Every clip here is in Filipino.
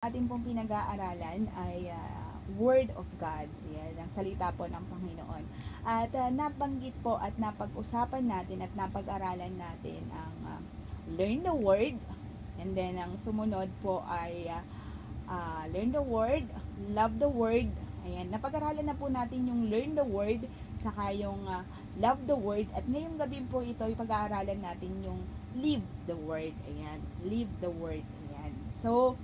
Ating pong pinag-aaralan ay Word of God. Yan, ang salita po ng Panginoon. At nabanggit po at napag-usapan natin at napag-aralan natin ang Learn the Word. And then ang sumunod po ay Learn the Word, Love the Word. Ayan, napag-aralan na po natin yung Learn the Word, saka yung Love the Word. At ngayong gabi po ito, ipag-aaralan natin yung Live the Word. Ayan, Live the Word. Ayan. So,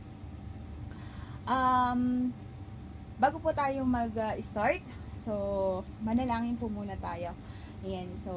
bago po tayo mag-start, so manalangin po muna tayo. Ayan, so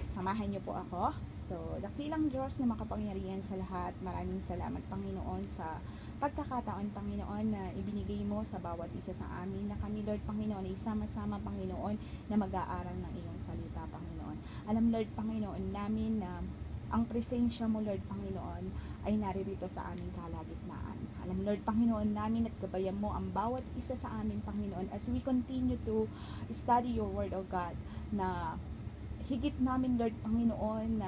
samahan niyo po ako. So, dakilang Diyos na makapangyarihan sa lahat, maraming salamat Panginoon sa pagkakataon Panginoon na ibinigay mo sa bawat isa sa amin, na kami Lord Panginoon ay sama-sama Panginoon na mag-aaral ng iyong salita Panginoon. Alam Lord Panginoon namin na ang presensya mo Lord Panginoon ay naririto sa aming kalagitnaan. Alam Lord Panginoon namin at gabayan mo ang bawat isa sa amin Panginoon as we continue to study your word of God, na higit namin Lord Panginoon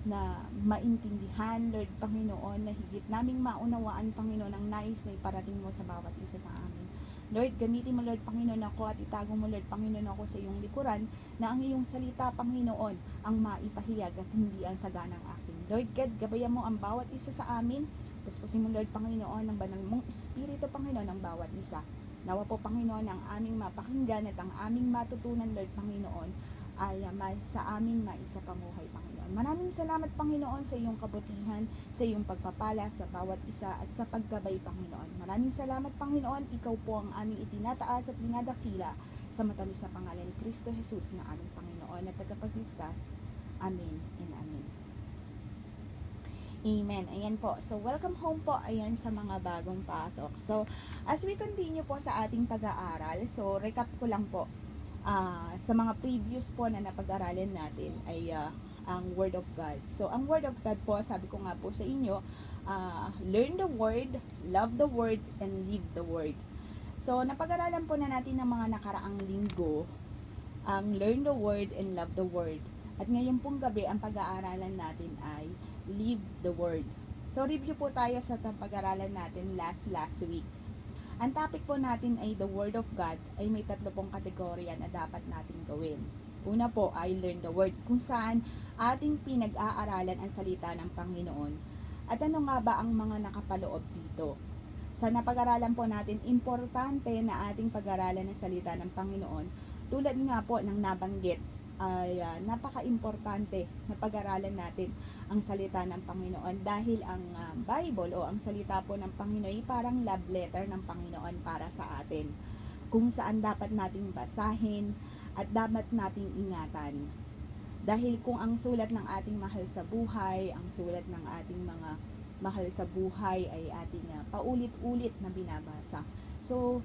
na maintindihan Lord Panginoon, na higit naming maunawaan Panginoon ang nais na iparating mo sa bawat isa sa amin. Lord, gamitin mo Lord Panginoon ako at itago mo Lord Panginoon ako sa iyong likuran, na ang iyong salita Panginoon ang maipahayag at hindi ang saganang akin. Lord God, gabayan mo ang bawat isa sa amin. Puspusin mo Lord Panginoon ng banal mong Espiritu Panginoon ang bawat isa. Nawa po Panginoon ang aming mapakinggan at ang aming matutunan Lord Panginoon ay sa aming maisapamuhay Panginoon. Maraming salamat Panginoon sa iyong kabutihan, sa iyong pagpapala sa bawat isa at sa paggabay Panginoon. Maraming salamat Panginoon, ikaw po ang aming itinataas at dinadakila sa matamis na pangalan ni Kristo Jesus na aming Panginoon at tagapagligtas. Amen and amen. Amen. Ayan po. So, welcome home po. Ayan sa mga bagong pasok. So, as we continue po sa ating pag-aaral, so, recap ko lang po. Sa mga previous po na napag-aralan natin ay ang Word of God. So, ang Word of God po, sabi ko nga po sa inyo, learn the Word, love the Word, and live the Word. So, napag-aralan po na natin ng mga nakaraang linggo ang learn the Word and love the Word. At ngayon pong gabi, ang pag-aaralan natin ay live the Word. So, review po tayo sa pag-aaralan natin last week. Ang topic po natin ay the Word of God, ay may 3 pong kategorya na dapat natin gawin. Una po ay learn the Word, kung saan ating pinag-aaralan ang salita ng Panginoon. At ano nga ba ang mga nakapaloob dito? Sa napag-aralan po natin, importante na ating pag-aralan ang salita ng Panginoon. Tulad nga po ng nabanggit, ay napaka-importante na pag-aralan natin ang salita ng Panginoon, dahil ang Bible o ang salita po ng Panginoon ay parang love letter ng Panginoon para sa atin, kung saan dapat nating basahin at dapat nating ingatan. Dahil kung ang sulat ng ating mahal sa buhay, ang sulat ng ating mga mahal sa buhay ay ating paulit-ulit na binabasa. So,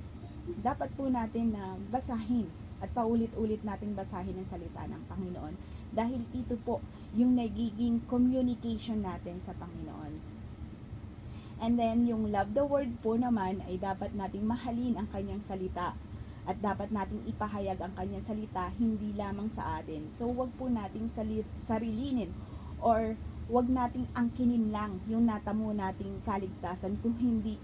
dapat po natin na basahin at paulit-ulit nating basahin ang salita ng Panginoon, dahil ito po yung nagiging communication natin sa Panginoon. And then, yung love the Word po naman ay dapat nating mahalin ang kanyang salita at dapat nating ipahayag ang kanyang salita hindi lamang sa atin. So, wag po nating sarilinin or wag nating angkinin lang yung natamo nating kaligtasan, kung hindi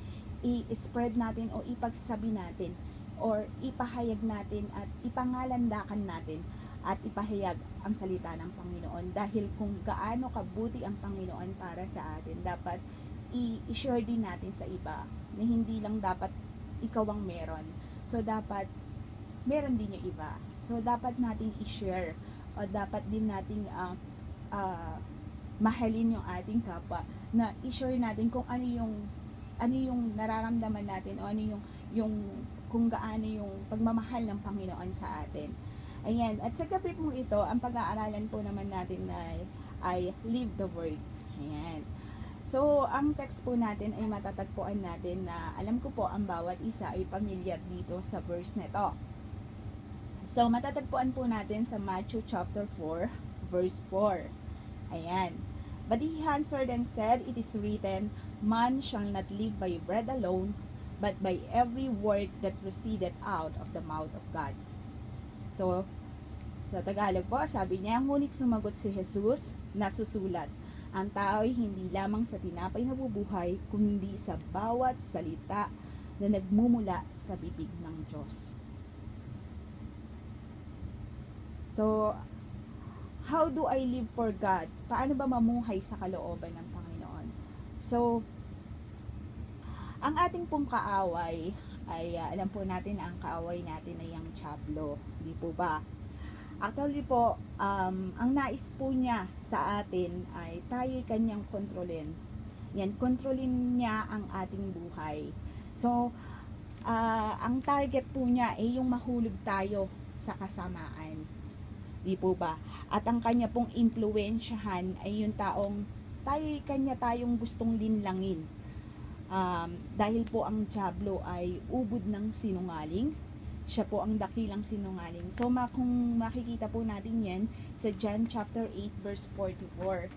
i-spread natin o ipagsabi natin or ipahayag natin at ipangalandakan natin at ipahayag ang salita ng Panginoon. Dahil kung gaano kabuti ang Panginoon para sa atin, dapat i-share din natin sa iba, na hindi lang dapat ikaw ang meron. So, dapat meron din yung iba. So, dapat nating i-share o dapat din nating mahalin yung ating kapwa, na i-share natin kung ano yung nararamdaman natin o ano yung kung gaano yung pagmamahal ng Panginoon sa atin. Ayan, at sa gabi pong ito, ang pag-aaralan po naman natin ay live the Word. Ayan. So, ang text po natin ay matatagpuan natin na alam ko po ang bawat isa ay familiar dito sa verse nito. So, matatagpuan po natin sa Matthew chapter 4, verse 4. Ayan. But he answered and said, it is written, man shall not live by bread alone, but by every word that proceeded out of the mouth of God. So, sa Tagalog po, sabi niya, ngunit sumagot si Jesus, nasusulat, Ang tao ay hindi lamang sa tinapay nabubuhay, kundi sa bawat salita na nagmumula sa bibig ng Diyos. So, how do I live for God? Paano ba mamuhay sa kalooban ng Panginoon? So, ang ating pong kaaway ay alam po natin na ang kaaway natin ay ang dyablo, di po ba? Actually po, ang nais po niya sa atin ay tayo'y kanyang kontrolin. Yan, kontrolin niya ang ating buhay. So, ang target po niya ay yung mahulog tayo sa kasamaan. Di po ba? At ang kanya pong impluwensyahan ay yung taong tayong gustong linlangin. Dahil po ang dyablo ay ubod ng sinungaling, siya po ang dakilang sinungaling. So kung makikita po natin yan sa John chapter 8 verse 44.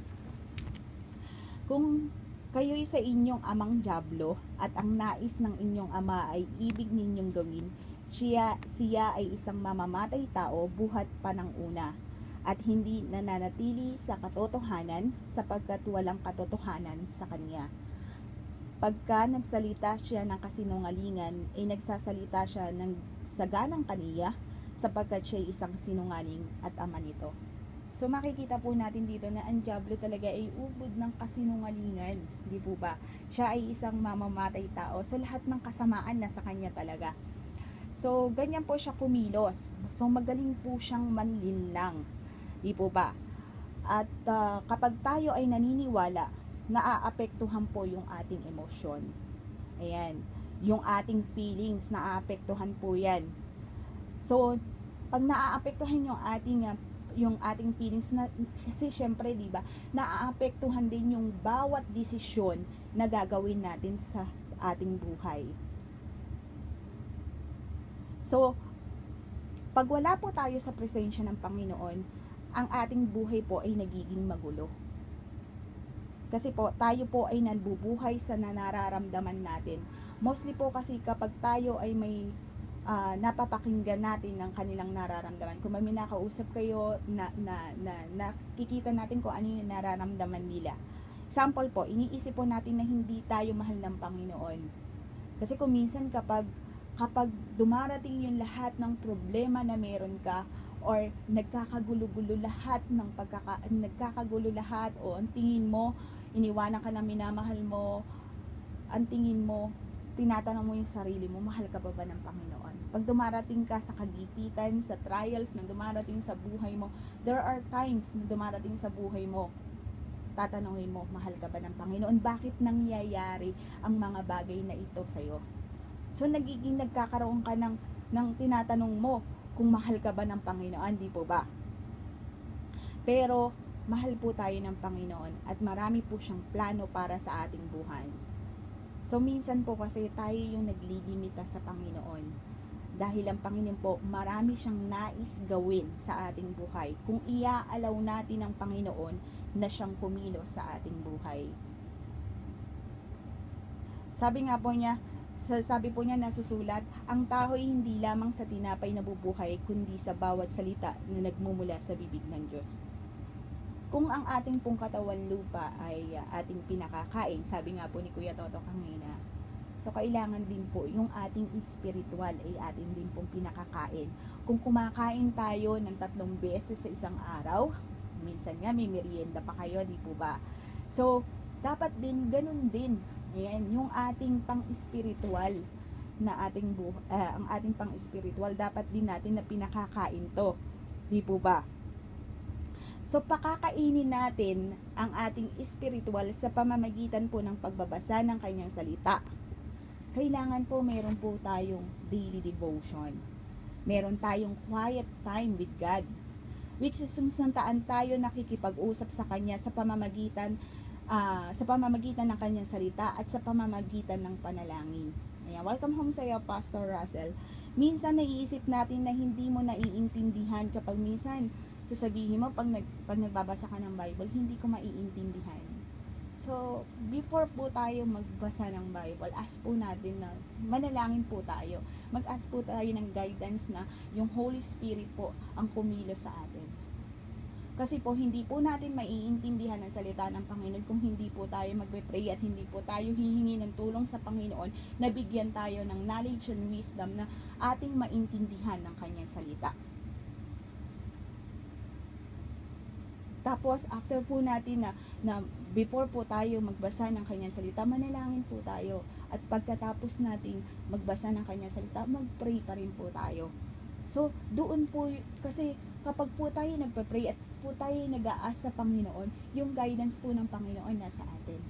Kung kayo'y sa inyong amang dyablo at ang nais ng inyong ama ay ibig ninyong gawin, siya ay isang mamamatay tao buhat pa ng una at hindi nananatili sa katotohanan sapagkat walang katotohanan sa kanya. Pagka nagsalita siya ng kasinungalingan, ay nagsasalita siya ng saganang kaniya sapagkat siya ay isang sinungaling at ama nito. So makikita po natin dito na ang dyablo talaga ay ubod ng kasinungalingan, di po ba? Siya ay isang mamamatay tao. So lahat ng kasamaan nasa kanya talaga. So ganyan po siya kumilos. So magaling po siyang manlinlang, di po ba? At kapag tayo ay naniniwala, naaapektuhan po yung ating emosyon. Ayan, yung ating feelings, naaapektuhan po yan. So, pag naaapektuhan yung ating feelings, kasi syempre, di ba, naaapektuhan din yung bawat desisyon na gagawin natin sa ating buhay. So, pag wala po tayo sa presensya ng Panginoon, ang ating buhay po ay nagiging magulo. Kasi po, tayo po ay nabubuhay sa nararamdaman natin. Mostly po kasi kapag tayo ay may napapakinggan natin ng kanilang nararamdaman. Kung may nakausap kayo, nakikita natin kung ano yung nararamdaman nila. Example po, iniisip po natin na hindi tayo mahal ng Panginoon. Kasi kung minsan kapag dumarating yung lahat ng problema na meron ka, or nagkakagulo-gulo lahat o ang tingin mo iniwanan ka ng minamahal mo, ang tingin mo, tinatanong mo yung sarili mo, mahal ka ba ng Panginoon? Pag dumarating ka sa kagipitan, sa trials na dumarating sa buhay mo, there are times na dumarating sa buhay mo, tatanungin mo, mahal ka ba ng Panginoon? Bakit nangyayari ang mga bagay na ito sa'yo? So nagkakaroon ka ng tinatanong mo kung mahal ka ba ng Panginoon, di po ba? Pero mahal po tayo ng Panginoon at marami po siyang plano para sa ating buhay. So minsan po kasi tayo yung naglilimita sa Panginoon dahil ang Panginoon po marami siyang nais gawin sa ating buhay kung iaalaw natin ang Panginoon na siyang kumilos sa ating buhay. Sabi po niya nasusulat, ang tao ay hindi lamang sa tinapay nabubuhay kundi sa bawat salita na nagmumula sa bibig ng Diyos. Kung ang ating pong katawan lupa ay ating pinakakain, sabi nga po ni Kuya Toto kanina, so kailangan din po yung ating spiritual ay atin din pong pinakakain. Kung kumakain tayo ng 3 beses sa isang araw, minsan nga may merienda pa kayo, di po ba? So, dapat din, ganun din. Ayan, yung ating pang-spiritual na ang ating pang-spiritual, dapat din natin na pinakakain to. Di po ba? So, pakakainin natin ang ating spiritual sa pamamagitan po ng pagbabasa ng kanyang salita. Kailangan po meron po tayong daily devotion. Meron tayong quiet time with God, which is saan tayo nakikipag-usap sa kanya sa pamamagitan ng kanyang salita at sa pamamagitan ng panalangin. Ayan, welcome home sa iyo, Pastor Russell. Minsan naiisip natin na hindi mo naiintindihan kapag minsan sasabihin mo pag nagbabasa ka ng Bible, hindi ko maiintindihan. So, before po tayo magbasa ng Bible, ask po natin na manalangin po tayo. Mag-ask po tayo ng guidance na yung Holy Spirit po ang kumilos sa atin. Kasi po hindi po natin maiintindihan ang salita ng Panginoon kung hindi po tayo magpe-pray at hindi po tayo hihingi ng tulong sa Panginoon na bigyan tayo ng knowledge and wisdom na ating maintindihan ng kanyang salita. Tapos after po natin na before po tayo magbasa ng kanyang salita, manalangin po tayo. At pagkatapos nating magbasa ng kanyang salita, mag-pray pa rin po tayo. So doon po, kasi kapag po tayo nagpa-pray at po tayo nag-aas sa Panginoon, yung guidance po ng Panginoon nasa atin.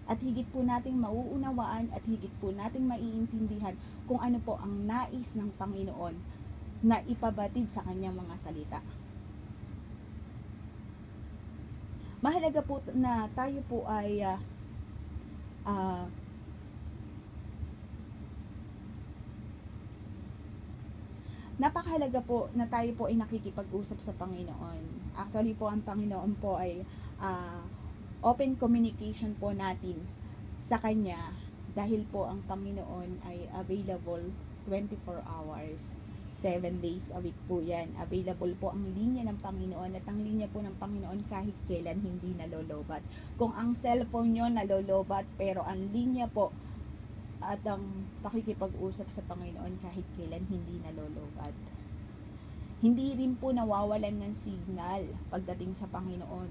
At higit po nating mauunawaan at higit po nating maiintindihan kung ano po ang nais ng Panginoon na ipabatid sa kanyang mga salita. Mahalaga po na tayo po ay napakahalaga po na tayo po ay nakikipag-usap sa Panginoon. Actually po, ang Panginoon po ay open communication po natin sa Kanya dahil po ang Panginoon ay available 24 hours, 7 days a week po yan. Available po ang linya ng Panginoon at ang linya po ng Panginoon kahit kailan hindi nalolobat. Kung ang cellphone nyo nalolobat pero ang linya po at ang pakikipag-usap sa Panginoon kahit kailan hindi nalolobat. Hindi rin po nawawalan ng signal pagdating sa Panginoon.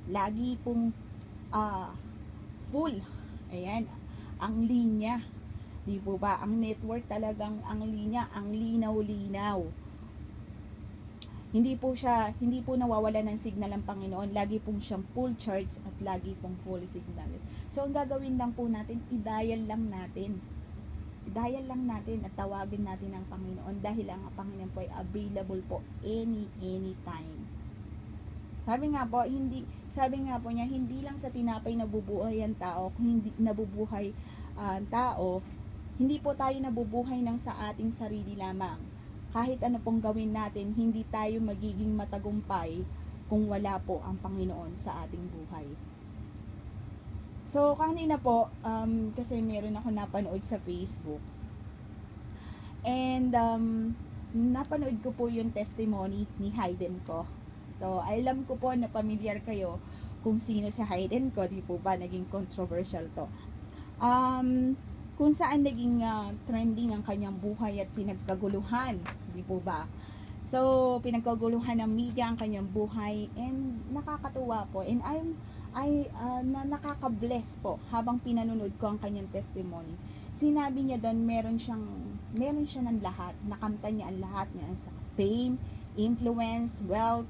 Lagi pong full. Ayan, ang linya. Di po ba? Ang network talagang ang linya, ang linaw-linaw. Hindi po nawawalan ng signal ang Panginoon. Lagi pong siyang full charge at lagi pong full signal. So, ang gagawin lang po natin, i-dial lang natin at tawagin natin ang Panginoon dahil ang Panginoon po ay available po anytime. Sabi nga po niya, hindi lang sa tinapay nabubuhay ang tao, kung hindi nabubuhay ang tao, hindi po tayo nabubuhay ng sa ating sarili lamang. Kahit ano pong gawin natin, hindi tayo magiging matagumpay kung wala po ang Panginoon sa ating buhay. So, kanina po, kasi meron ako napanood sa Facebook. And, napanood ko po yung testimony ni Hayden Koch. So, alam ko po na familiar kayo kung sino si Hayden Koch. Di po ba naging controversial to? Kung saan naging trending ang kanyang buhay at pinagkaguluhan. Di po ba? So, pinagkaguluhan ng media ang kanyang buhay and nakakatuwa po. And nakaka-bless po habang pinanonood ko ang kanyang testimony. Sinabi niya doon, meron siya ng lahat. Nakamtan niya ang lahat niya sa fame, influence, wealth,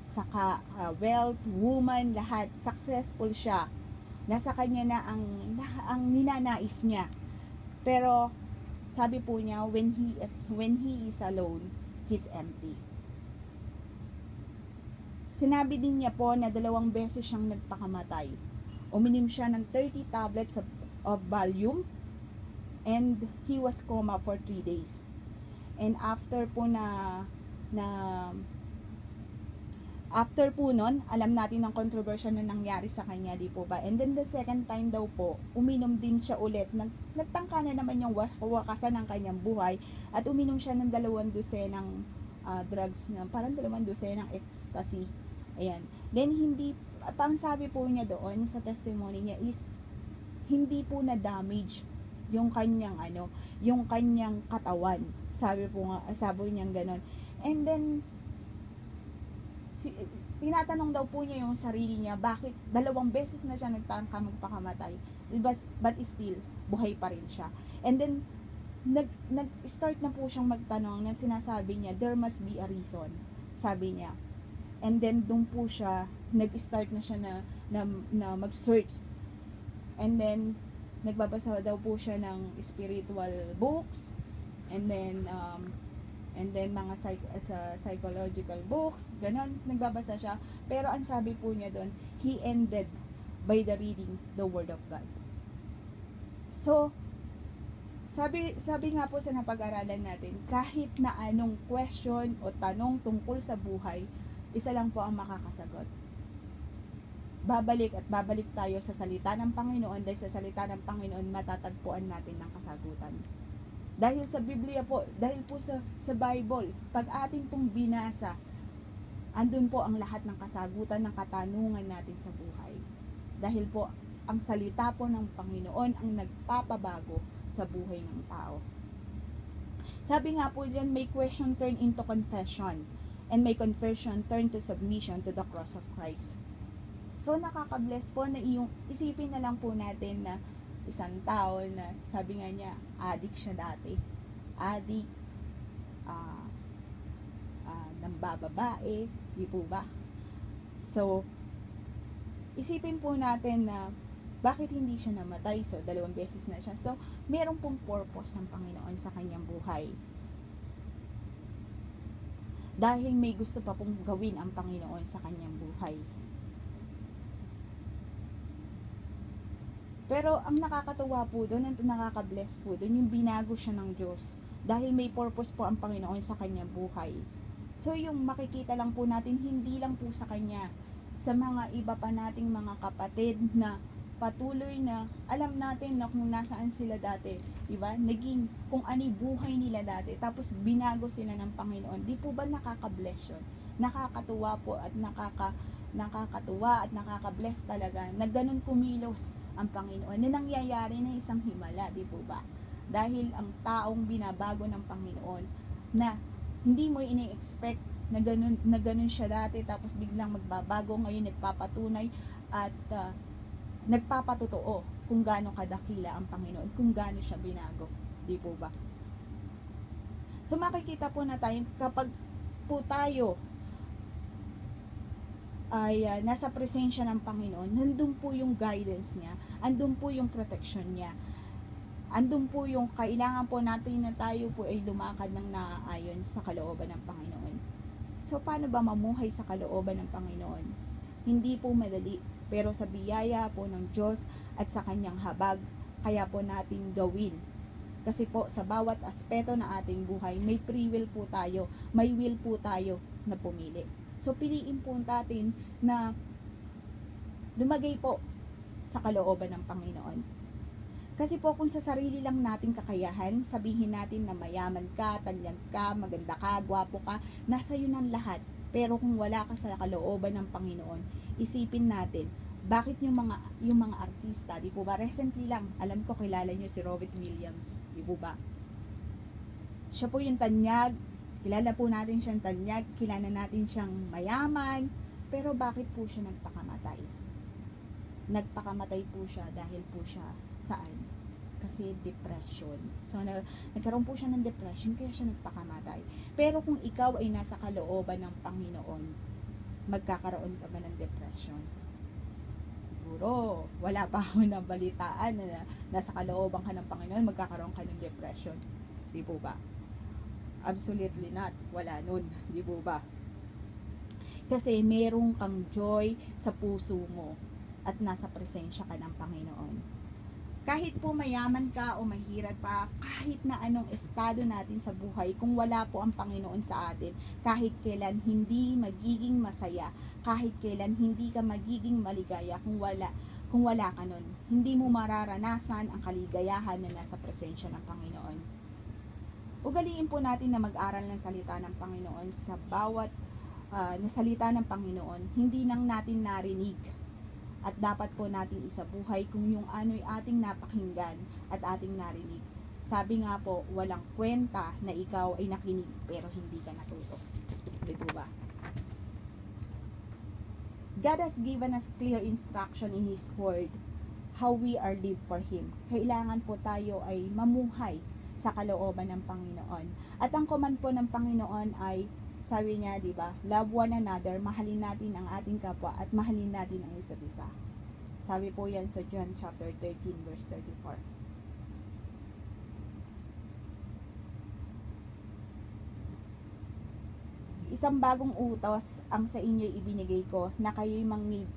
saka wealth, woman, lahat. Successful siya. Nasa kanya na ang ninanais niya. Pero sabi po niya, when he is alone, he's empty. Sinabi din niya po na 2 beses siyang nagpakamatay. Uminom siya ng 30 tablets of Valium and he was coma for 3 days. And after po after po nun, alam natin ang controversial na nangyari sa kanya, di po ba? And then the second time daw po, uminom din siya ulit. Nagtangka na naman yung wakasan ng kanyang buhay at uminom siya ng 2 dosenang drugs na parang 2 dosenang ecstasy. Ayan. Then pang sabi po niya doon sa testimony niya is hindi po na damage yung kanyang yung kanyang katawan. Sabi niya gano'n. And then tinatanong daw po niya yung sarili niya, bakit 2 beses na siya nagtangka magpakamatay, but still buhay pa rin siya. And then nag-start na po siyang magtanong na sinasabi niya, there must be a reason, sabi niya. And then doon po siya nag-start na siya na mag-search. And then nagbabasa daw po siya ng spiritual books, and then mga psychological books, ganon, nagbabasa siya. Pero ang sabi po niya doon, he ended by the reading the Word of God. So, sabi nga po sa napag-aralan natin, kahit na anong question o tanong tungkol sa buhay, isa lang po ang makakasagot. Babalik tayo sa salita ng Panginoon, dahil sa salita ng Panginoon matatagpuan natin ng kasagutan. Dahil sa Biblia po, dahil po sa Bible, pag ating pong binasa, Andun po ang lahat ng kasagutan ng katanungan natin sa buhay. Dahil po, ang salita po ng Panginoon ang nagpapabago sa buhay ng tao. Sabi nga po dyan, may question turn into confession, and may confession turn to submission to the cross of Christ. So, nakaka-bless po na isipin na lang po natin na isang tao na sabi nga niya, addict siya dati. Addict, ng bababae, di po ba? So, isipin po natin na bakit hindi siya namatay? So, 2 beses na siya. So, meron pong purpose ang Panginoon sa kanyang buhay. Dahil may gusto pa pong gawin ang Panginoon sa kanyang buhay. Pero, ang nakakatuwa po doon, ang nakaka-bless po doon, yung binago siya ng Diyos. Dahil may purpose po ang Panginoon sa kanyang buhay. So, yung makikita lang po natin, hindi lang po sa kanya, sa mga iba pa nating mga kapatid na patuloy na alam natin na kung nasaan sila dati, diba? Naging kung ano yung buhay nila dati, tapos binago sila ng Panginoon. Di po ba nakaka-bless yun? Nakakatuwa po at nakakatuwa at nakaka-bless talaga na ganun kumilos ang Panginoon na nangyayari na isang himala, di po ba? Dahil ang taong binabago ng Panginoon na hindi mo ini-expect na ganun siya dati, tapos biglang magbabago, ngayon nagpapatunay at nagpapatotoo kung gaano kadakila ang Panginoon, kung gaano siya binago, di po ba? So makikita po na tayo, kapag po tayo ay nasa presensya ng Panginoon, nandun po yung guidance niya, andun po yung protection niya, andun po yung kailangan po natin na tayo po ay lumakad ng naaayon sa kalooban ng Panginoon. So, paano ba mamuhay sa kalooban ng Panginoon? Hindi po madali, pero sa biyaya po ng Diyos at sa kanyang habag, kaya po natin gawin. Kasi po, sa bawat aspeto na ating buhay, may free will po tayo, may will po tayo na pumili. So, piliin po natin na lumagay po sa kalooban ng Panginoon. Kasi po kung sa sarili lang nating kakayahan, sabihin natin na mayaman ka, tanyag ka, maganda ka, gwapo ka, nasa yun ang lahat. Pero kung wala ka sa kalooban ng Panginoon, isipin natin, bakit yung mga artista, di po ba? Recently lang, alam ko kilala niyo si Robert Williams, di po ba? Siya po yung tanyag, kilala po natin siyang tanyag, kilala natin siyang mayaman, pero bakit po siya nagpakamatay? Nagpakamatay po siya dahil po siya saan? Kasi depression. So, nagkaroon po siya ng depression, kaya siya nagpakamatay. Pero kung ikaw ay nasa kalooban ng Panginoon, magkakaroon ka ba ng depression? Siguro, wala pa ako nabalitaan na nasa kalooban ka ng Panginoon, magkakaroon ka ng depression. Di po ba? Absolutely not. Wala nun. Di po ba? Kasi meron kang joy sa puso mo at nasa presensya ka ng Panginoon. Kahit po mayaman ka o mahirap pa, kahit na anong estado natin sa buhay, kung wala po ang Panginoon sa atin, kahit kailan hindi magiging masaya, kahit kailan hindi ka magiging maligaya kung wala ka nun. Hindi mo mararanasan ang kaligayahan na nasa presensya ng Panginoon. Ugaliin po natin na mag-aral ng salita ng Panginoon sa bawat na salita ng Panginoon, hindi nang natin narinig. At dapat po natin isabuhay kung yung ano'y ating napakinggan at ating narinig. Sabi nga po, walang kwenta na ikaw ay nakinig pero hindi ka natuto. Di po ba? God has given us clear instruction in His Word how we are live for Him. Kailangan po tayo ay mamuhay sa kalooban ng Panginoon. At ang command po ng Panginoon ay, sabi niya, di ba, love one another, mahalin natin ang ating kapwa at mahalin natin ang isa't isa. Sabi po yan sa John chapter 13 verse 34. Isang bagong utos ang sa inyo ibinigay ko, na kayo'y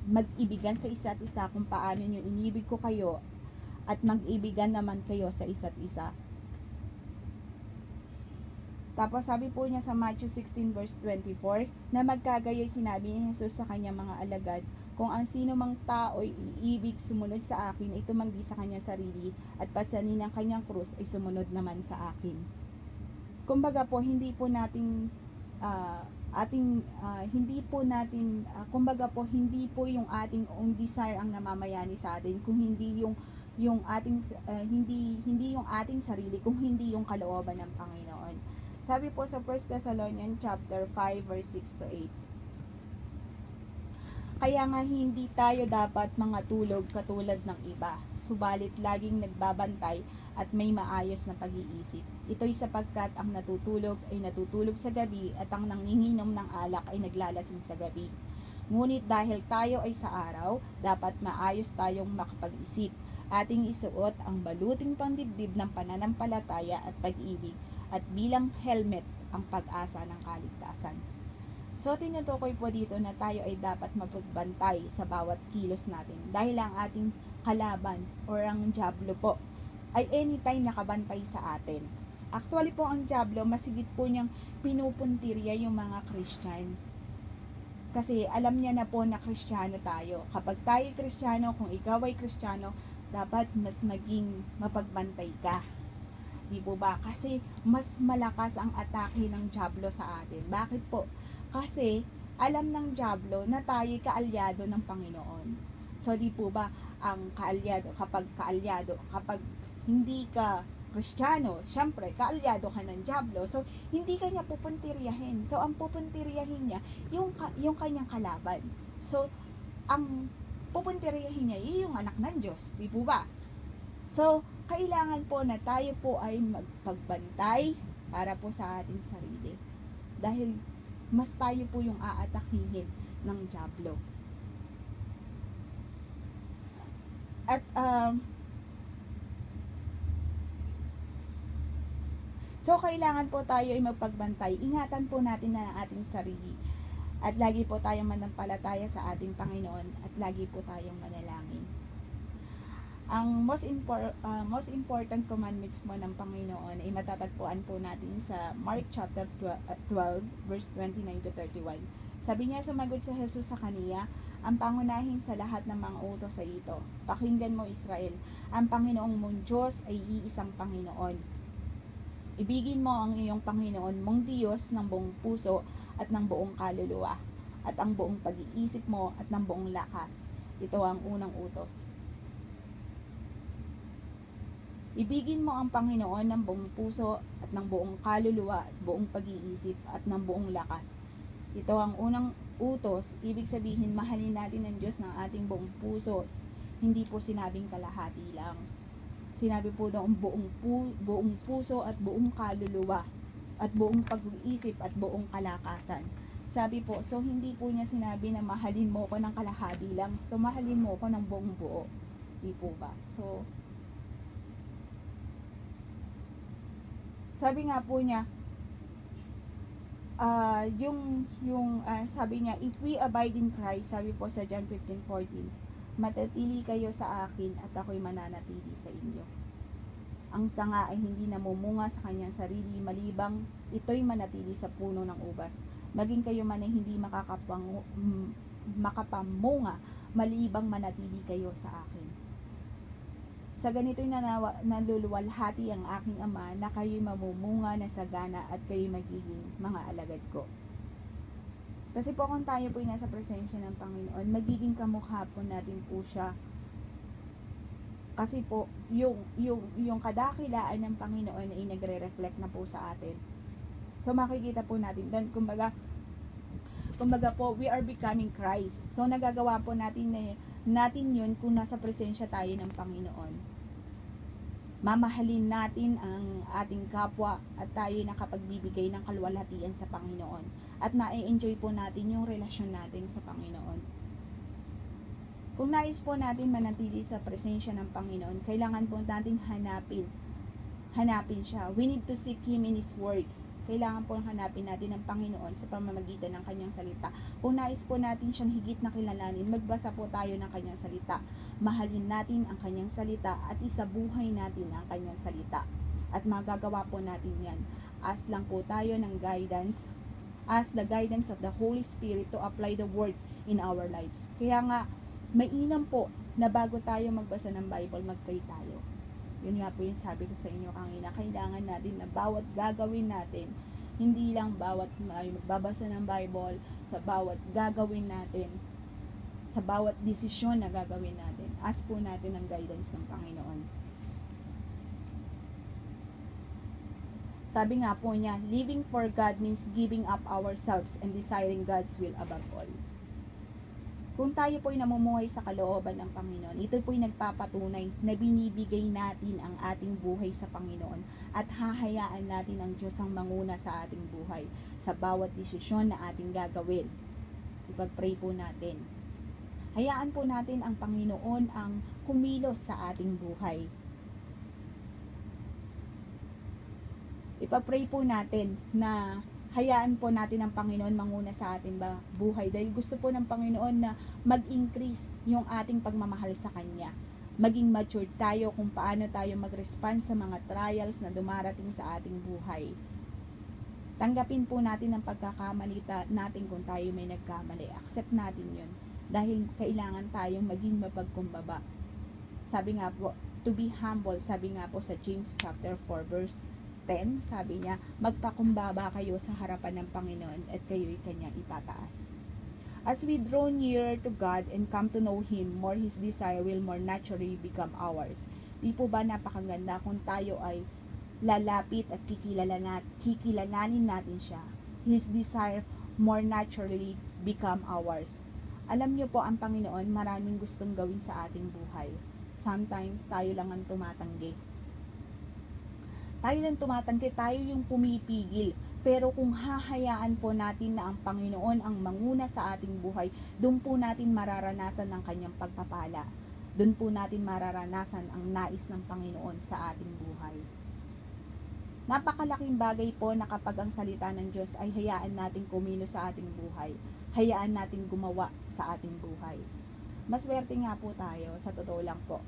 mag-ibigan sa isa't isa kung paano nyo inibig ko kayo at mag-ibigan naman kayo sa isa't isa. Tapos sabi po niya sa Matthew 16 verse 24, na magkagayoy sinabi ni Jesus sa kanyang mga alagad, kung ang sino mang tao'y iibig sumunod sa akin, ay tumanggi sa kanyang sarili at pasanin ang kanyang krus ay sumunod naman sa akin. Kumbaga po, hindi po nating hindi po natin, kumbaga po, hindi po yung ating own desire ang namamayani sa atin, kung hindi yung ating hindi yung ating sarili, kung hindi yung kalooban ng Panginoon. Sabi po sa 1 Thessalonians chapter 5 verse 6 to 8. Kaya nga hindi tayo dapat mga tulog katulad ng iba, subalit laging nagbabantay at may maayos na pag-iisip. Ito'y sapagkat ang natutulog ay natutulog sa gabi at ang nanginginom ng alak ay naglalasing sa gabi. Ngunit dahil tayo ay sa araw, dapat maayos tayong makapag-isip. Ating isuot ang baluting pandibdib ng pananampalataya at pag-ibig at bilang helmet ang pag-asa ng kaligtasan. So, tinutukoy po dito na tayo ay dapat mapagbantay sa bawat kilos natin dahil ang ating kalaban or ang diablo po ay anytime nakabantay sa atin. Actually po ang diablo, masigit po niyang pinupuntirya yung mga Christian. Kasi alam niya na po na Kristiyano tayo. Kapag tayo Kristiyano, kung ikaw ay Kristiyano, dapat mas maging mapagbantay ka. Di po ba? Kasi mas malakas ang atake ng diablo sa atin. Bakit po? Kasi alam ng diablo na tayo kaalyado ng Panginoon. So di po ba ang kapag hindi ka Kristiyano, syempre kaalyado ka ng diablo. So hindi kanya pupuntiryahin. So ang pupuntiryahin niya yung kanyang kalaban. So ang pupuntiryahin niya yung anak ng Diyos, di po ba? So kailangan po na tayo po ay magpagbantay para po sa ating sarili. Dahil mas tayo po yung aatakihin ng diablo. At so kailangan po tayo ay magpagbantay. Ingatan po natin na ang ating sarili. At lagi po tayong manampalataya sa ating Panginoon at lagi po tayong manalangin. Ang most important commandments mo ng Panginoon ay matatagpuan po natin sa Mark chapter 12 verse 29 to 31. Sabi niya, sumagot sa Jesus sa kaniya, ang pangunahin sa lahat ng mga utos sa ito. Pakinggan mo Israel, ang Panginoong mong Diyos ay iisang Panginoon. Ibigin mo ang iyong Panginoon mong Diyos ng buong puso at ng buong kaluluwa at ang buong pag-iisip mo at ng buong lakas. Ito ang unang utos. Ibigin mo ang Panginoon ng buong puso at ng buong kaluluwa at buong pag-iisip at ng buong lakas. Ito ang unang utos, ibig sabihin mahalin natin ang Diyos ng ating buong puso. Hindi po sinabing kalahati lang. Sinabi po doon buong puso at buong kaluluwa at buong pag-iisip at buong kalakasan. Sabi po, so hindi po niya sinabi na mahalin mo ko ng kalahati lang. So mahalin mo ko ng buong buo. Di po ba? So sabi nga po niya, sabi niya, if we abide in Christ, sabi po sa John 15:14, matatili kayo sa akin at ako'y mananatili sa inyo. Ang sanga ay hindi namumunga sa kanyang sarili, malibang ito'y manatili sa puno ng ubas. Maging kayo man ay hindi makapamunga, malibang manatili kayo sa akin. Sa ganito'y naluluwalhati ang aking Ama na kayo'y mamumunga na sagana at kayo'y magiging mga alagad ko. Kasi po kung tayo po'y nasa presensya ng Panginoon, magiging kamukha po natin po siya. Kasi po, yung kadakilaan ng Panginoon ay nagre-reflect na po sa atin. So makikita po natin, then kumbaga po, we are becoming Christ. So nagagawa po natin yun kung nasa presensya tayo ng Panginoon. Mamahalin natin ang ating kapwa at tayo nakapagbibigay ng kaluwalhatian sa Panginoon. At ma-enjoy po natin yung relasyon natin sa Panginoon. Kung nais po natin manatili sa presensya ng Panginoon, kailangan po natin hanapin siya. We need to seek Him in His Word. Kailangan po hanapin natin ang Panginoon sa pamamagitan ng Kanyang salita. Kung nais po natin siyang higit na kilalanin, magbasa po tayo ng Kanyang salita. Mahalin natin ang Kanyang salita at isabuhay natin ang Kanyang salita. At magagawa po natin yan. As lang po tayo ng guidance, as the guidance of the Holy Spirit to apply the Word in our lives. Kaya nga, mainam po na bago tayo magbasa ng Bible, mag-pray tayo. Yun nga po yung sabi ko sa inyo kanina, kailangan natin na bawat gagawin natin, Hindi lang bawat magbabasa ng Bible, sa bawat gagawin natin, sa bawat desisyon na gagawin natin, ask po natin ang guidance ng Panginoon. Sabi nga po niya, living for God means giving up ourselves and desiring God's will above all. Kung tayo po'y namumuhay sa kalooban ng Panginoon, ito po'y nagpapatunay na binibigay natin ang ating buhay sa Panginoon at hahayaan natin ang Diyos ang manguna sa ating buhay sa bawat desisyon na ating gagawin. Ipag-pray po natin. Hayaan po natin ang Panginoon ang kumilos sa ating buhay. Ipag-pray po natin na hayaan po natin ang Panginoon manguna sa ating buhay dahil gusto po ng Panginoon na mag-increase yung ating pagmamahal sa Kanya. Maging mature tayo kung paano tayo mag-respond sa mga trials na dumarating sa ating buhay. Tanggapin po natin ang pagkakamali natin kung tayo may nagkamali. Accept natin yun dahil kailangan tayong maging mapagkumbaba. Sabi nga po, to be humble, sabi nga po sa James chapter 4 verse 10, sabi niya, magpakumbaba kayo sa harapan ng Panginoon at kayo'y Kanyang itataas. As we draw near to God and come to know Him more, His desire will more naturally become ours. Di po ba napakaganda kung tayo ay lalapit at kikilalanin natin siya? His desire more naturally become ours. Alam niyo po, ang Panginoon maraming gustong gawin sa ating buhay. Sometimes tayo lang ang tumatanggi. Tayo lang tumatanggi, tayo yung pumipigil. Pero kung hahayaan po natin na ang Panginoon ang manguna sa ating buhay, doon po natin mararanasan ang Kanyang pagpapala. Doon po natin mararanasan ang nais ng Panginoon sa ating buhay. Napakalaking bagay po na kapag ang salita ng Diyos ay hayaan natin kumilos sa ating buhay. Hayaan natin gumawa sa ating buhay. Maswerte nga po tayo, sa totoo lang po.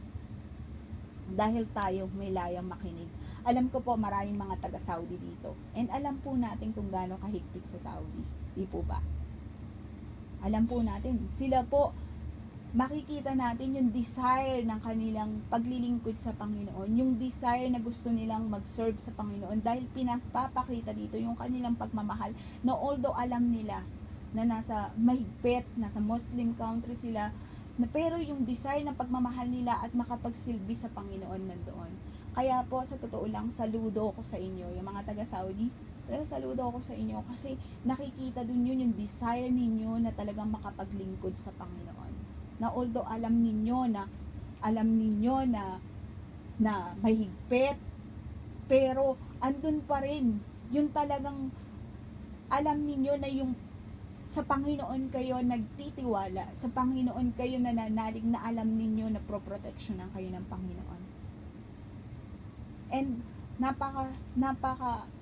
Dahil tayo may layang makinig. Alam ko po maraming mga taga-Saudi dito. And alam po natin kung gaano kahigpit sa Saudi. Di po ba? Alam po natin. Sila po, makikita natin yung desire ng kanilang paglilingkod sa Panginoon. Yung desire na gusto nilang mag-serve sa Panginoon. Dahil pinapapakita dito yung kanilang pagmamahal na although alam nila na nasa mahigpit, nasa Muslim country sila, na pero yung desire ng pagmamahal nila at makapagsilbi sa Panginoon nandoon. Kaya po, sa totoo lang, saludo ko sa inyo, yung mga taga-Saudi, saludo ako sa inyo kasi nakikita dun yun yung desire ninyo na talagang makapaglingkod sa Panginoon. Na although alam ninyo na mahigpit, pero andun pa rin yung talagang alam ninyo na yung sa Panginoon kayo nagtitiwala, sa Panginoon kayo nananalig na alam ninyo na pro-protection kayo ng Panginoon. And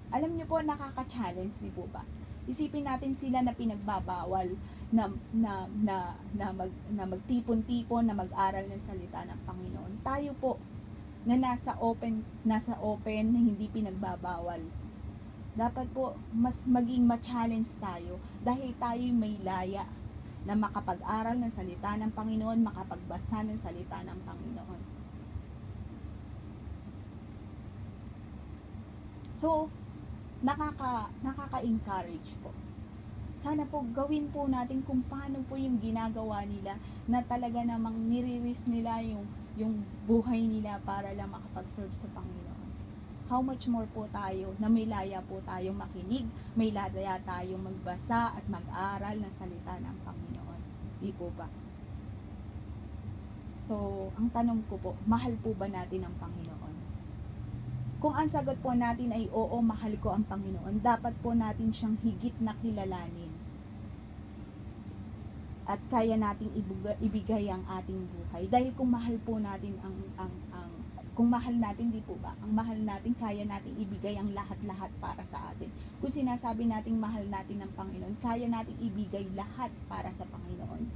alam niyo po, nakaka-challenge, di po ba? Isipin natin sila na pinagbabawal na magtipon-tipon, na mag-aral ng salita ng Panginoon. Tayo po na nasa open, na hindi pinagbabawal. Dapat po mas maging ma-challenge tayo dahil tayo may laya na makapag-aral ng salita ng Panginoon, makapagbasa ng salita ng Panginoon. So, nakaka-encourage po. Sana po gawin po natin kung paano po yung ginagawa nila na talaga namang nire-risk nila yung buhay nila para lang makapag-serve sa Panginoon. How much more po tayo na may laya po tayong makinig, may laya tayong magbasa at mag-aral ng salita ng Panginoon. Di po ba? So, ang tanong ko po, mahal po ba natin ang Panginoon? Kung ang sagot po natin ay oo, mahal ko ang Panginoon, dapat po natin siyang higit na kilalanin. At kaya nating ibigay ang ating buhay. Dahil kung mahal po natin kung mahal natin, di po ba? Ang mahal natin, kaya nating ibigay ang lahat-lahat para sa atin. Kung sinasabi nating mahal natin ang Panginoon, kaya nating ibigay lahat para sa Panginoon.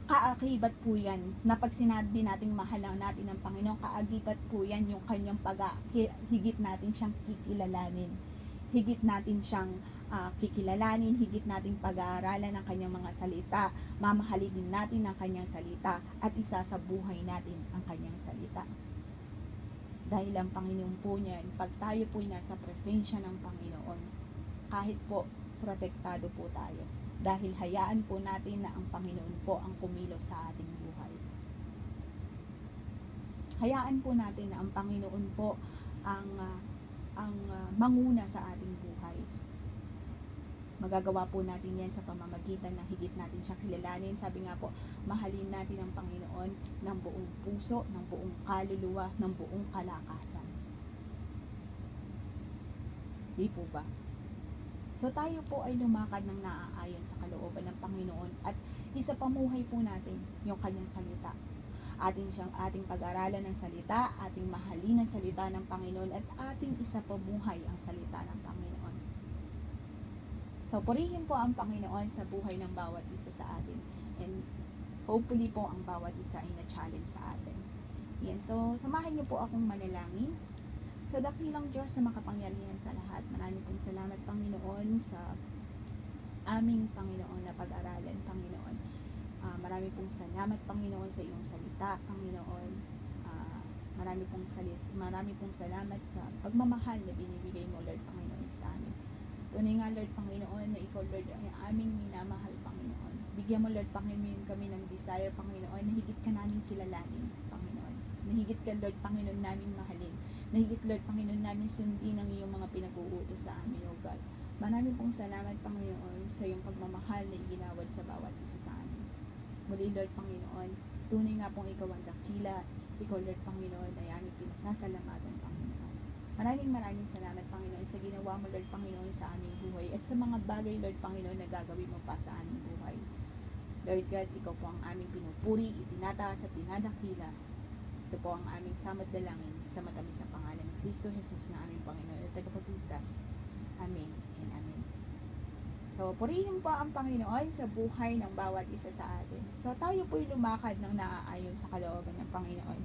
Kaakibat po yan, na pag sinabi nating mahal natin ang Panginoon, kaakibat po yan yung kanyang higit natin siyang kikilalanin. Higit natin siyang kikilalanin, higit nating pag-aaralan ng kanyang mga salita, mamahalin din natin ang kanyang salita, at isa sa buhay natin ang kanyang salita. Dahil ang Panginoon po niyan, pag tayo po'y nasa presensya ng Panginoon, kahit po protektado po tayo. Dahil hayaan po natin na ang Panginoon po ang kumilos sa ating buhay. Hayaan po natin na ang Panginoon po ang manguna sa ating buhay. Magagawa po natin yan sa pamamagitan na higit natin siyang kilalanin. Sabi nga po, mahalin natin ang Panginoon ng buong puso, ng buong kaluluwa, ng buong kalakasan. Di po ba? So tayo po ay lumakad ng naaayon sa kalooban ng Panginoon at isapamuhay po natin yung kanyang salita. Ating pag-aralan ng salita, ating mahalin ang salita ng Panginoon at ating isapamuhay ang salita ng Panginoon. So purihin po ang Panginoon sa buhay ng bawat isa sa atin, and hopefully po ang bawat isa ay na-challenge sa atin. Yan, so samahan niyo po akong manalangin. So dakilang Diyos na makapangyarihan sa lahat, maraming pong salamat Panginoon sa aming Panginoon na pag-aralan, Panginoon. Marami pong salamat Panginoon sa iyong salita, Panginoon. Marami pong salamat sa pagmamahal na binibigay mo, Lord Panginoon, sa amin. Tunay nga, Lord Panginoon, na ikaw, Lord, ay aming minamahal, Panginoon. Bigyan mo, Lord Panginoon, kami ng desire, Panginoon, na higit ka namin kilalanin, Panginoon. Na higit ka, Lord Panginoon, namin mahalin. Na higit, Lord Panginoon, namin sundin ang iyong mga pinag-uutos sa amin, O God. Marami pong salamat, Panginoon, sa iyong pagmamahal na iginawad sa bawat isa sa amin. Muli, Lord Panginoon, tunay nga pong ikaw ang dakila. Ikaw, Lord Panginoon, ay aming pinasasalamatan, Panginoon. Maraming salamat, Panginoon, sa ginawa mo, Lord Panginoon, sa aming buhay at sa mga bagay, Lord Panginoon, na gagawin mo pa sa aming buhay. Lord God, ikaw po ang aming pinupuri, itinataas at dinadakila. Ito po ang aming samad dalangin sa matamis na pangalan ni Kristo Jesus na aming Panginoon at tagapagligtas. Amen and amen. So, purihin po ang Panginoon sa buhay ng bawat isa sa atin. So, tayo po'y lumakad ng naaayon sa kalooban ng Panginoon.